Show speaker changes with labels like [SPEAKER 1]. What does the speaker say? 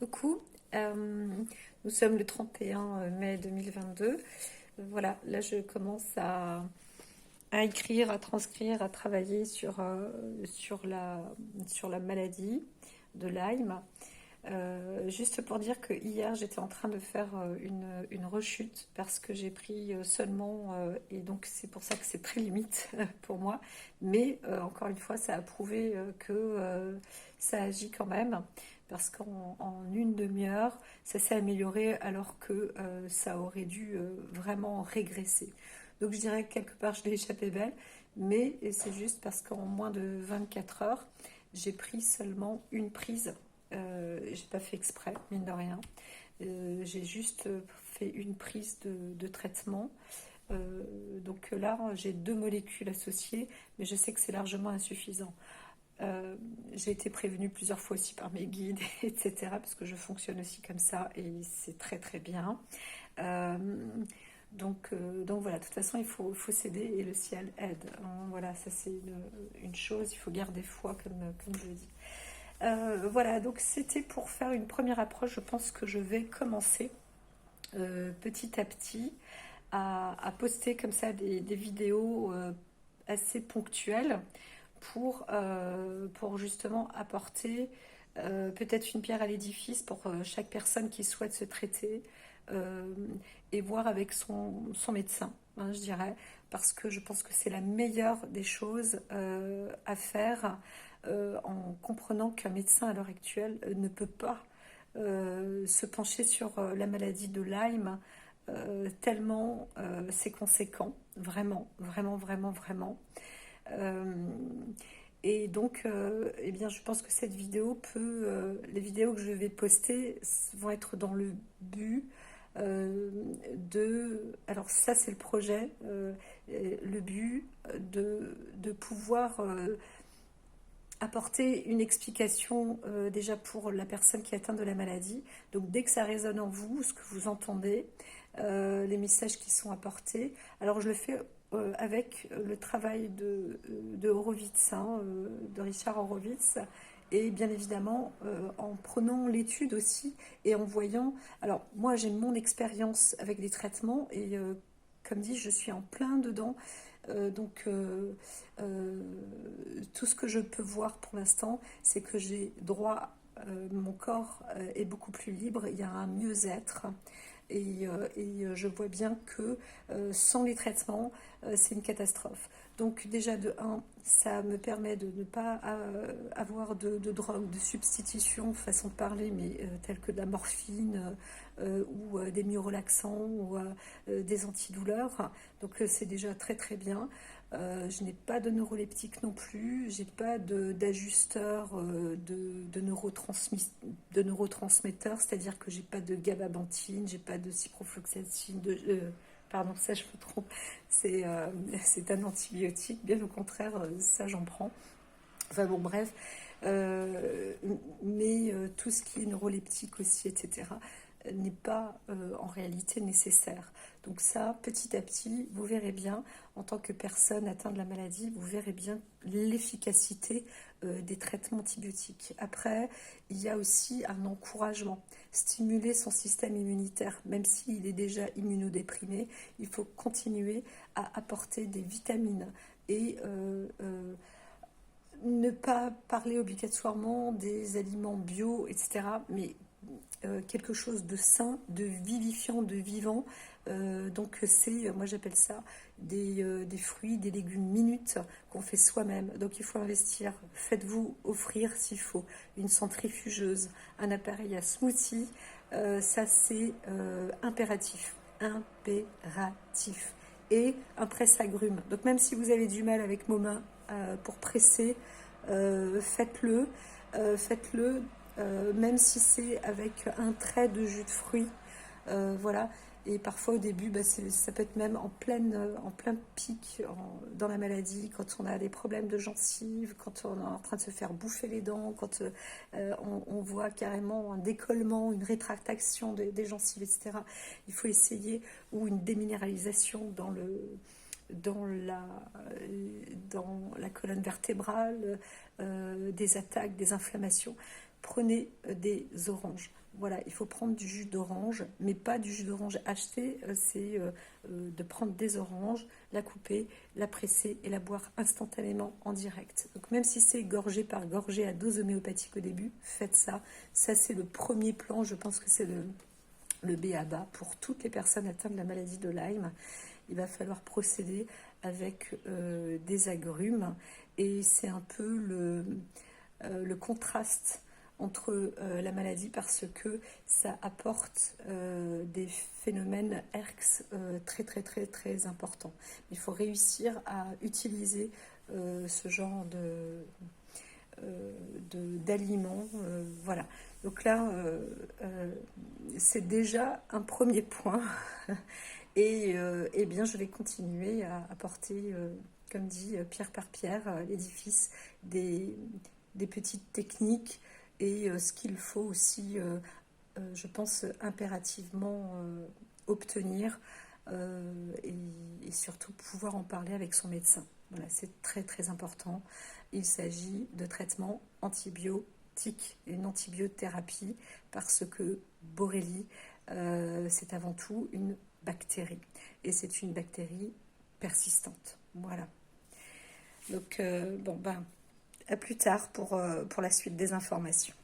[SPEAKER 1] Coucou, nous sommes le 31 mai 2022. Voilà, là je commence à écrire, à transcrire, à travailler sur la maladie de Lyme. Juste pour dire que hier j'étais en train de faire une rechute parce que j'ai pris seulement, et donc c'est pour ça que c'est très limite pour moi, mais encore une fois ça a prouvé que ça agit quand même parce qu'en une demi-heure ça s'est amélioré alors que ça aurait dû vraiment régresser. Donc je dirais que quelque part je l'ai échappé belle, mais c'est juste parce qu'en moins de 24 heures j'ai pris seulement une prise. J'ai pas fait exprès, mine de rien. J'ai juste fait une prise de traitement. Donc là, j'ai deux molécules associées, mais je sais que c'est largement insuffisant. J'ai été prévenue plusieurs fois aussi par mes guides, etc., parce que je fonctionne aussi comme ça et c'est très très bien. Euh, donc voilà, de toute façon, il faut s'aider et le ciel aide, hein. Voilà, ça c'est une chose, il faut garder foi, comme je le dis. Voilà, donc c'était pour faire une première approche. Je pense que je vais commencer petit à petit à poster comme ça des vidéos assez ponctuelles pour justement apporter peut-être une pierre à l'édifice pour chaque personne qui souhaite se traiter euh, et voir avec son médecin, hein, je dirais, parce que je pense que c'est la meilleure des choses à faire en comprenant qu'un médecin à l'heure actuelle ne peut pas se pencher sur la maladie de Lyme tellement c'est conséquent, vraiment, vraiment, vraiment, vraiment. Euh, et donc, eh bien, je pense que cette vidéo les vidéos que je vais poster vont être dans le but euh, alors ça c'est le projet, le but de pouvoir apporter une explication déjà pour la personne qui est atteinte de la maladie. Donc dès que ça résonne en vous, ce que vous entendez, les messages qui sont apportés, alors je le fais avec le travail de Horowitz, hein, de Richard Horowitz, et bien évidemment en prenant l'étude aussi et en voyant. Alors moi j'ai mon expérience avec les traitements et comme dit, je suis en plein dedans. Donc, euh, tout ce que je peux voir pour l'instant, c'est que j'ai droit, mon corps est beaucoup plus libre, il y a un mieux-être. Et je vois bien que sans les traitements, c'est une catastrophe. Donc déjà de un, ça me permet de ne pas avoir de drogue, de substitution, façon de parler, mais telle que de la morphine ou des myorelaxants ou des antidouleurs. Donc c'est déjà très très bien. Je n'ai pas de neuroleptique non plus, j'ai pas d'ajusteur de neurotransmetteurs, c'est-à-dire que j'ai pas de gabapentine, j'ai pas de ciprofloxacine, pardon, ça je me trompe, c'est c'est un antibiotique, bien au contraire, ça j'en prends. Enfin bon, bref, euh, mais tout ce qui est neuroleptique aussi, etc., n'est pas en réalité nécessaire. Donc ça, petit à petit, vous verrez bien, en tant que personne atteinte de la maladie, vous verrez bien l'efficacité des traitements antibiotiques. Après, il y a aussi un encouragement. Stimuler son système immunitaire, même s'il est déjà immunodéprimé, il faut continuer à apporter des vitamines et ne pas parler obligatoirement des aliments bio, etc., mais quelque chose de sain, de vivifiant, de vivant. Donc c'est, moi j'appelle ça des fruits, des légumes minutes qu'on fait soi-même. Donc il faut investir. Faites-vous offrir s'il faut une centrifugeuse, un appareil à smoothie. Ça c'est impératif. Impératif. Et un presse-agrumes. Donc même si vous avez du mal avec vos mains pour presser, faites-le. Faites-le même si c'est avec un trait de jus de fruits. Voilà. Et parfois au début, bah, ça peut être même en plein pic dans la maladie, quand on a des problèmes de gencives, quand on est en train de se faire bouffer les dents, quand on voit carrément un décollement, une rétractation des gencives, etc. Il faut essayer, ou une déminéralisation dans la, dans la colonne vertébrale, des attaques, des inflammations. prenez des oranges. Voilà, il faut prendre du jus d'orange, mais pas du jus d'orange acheté, c'est de prendre des oranges, la couper, la presser et la boire instantanément en direct. Donc même si c'est gorgée par gorgée à dose homéopathique au début, faites ça. Ça c'est le premier plan, je pense que c'est le b.a.-ba pour toutes les personnes atteintes de la maladie de Lyme. Il va falloir procéder avec des agrumes et c'est un peu le contraste entre la maladie parce que ça apporte des phénomènes ERX très très très très importants. Il faut réussir à utiliser ce genre d'aliments. Voilà. Donc là, c'est déjà un premier point. Et bien, je vais continuer à apporter, comme dit, pierre par pierre, l'édifice des petites techniques et ce qu'il faut aussi, je pense, impérativement obtenir et surtout pouvoir en parler avec son médecin. Voilà, c'est très très important. Il s'agit de traitements antibiotiques et une antibiothérapie parce que Borrelie, c'est avant tout une bactérie et c'est une bactérie persistante. Voilà. Donc, bon, ben, à plus tard pour la suite des informations.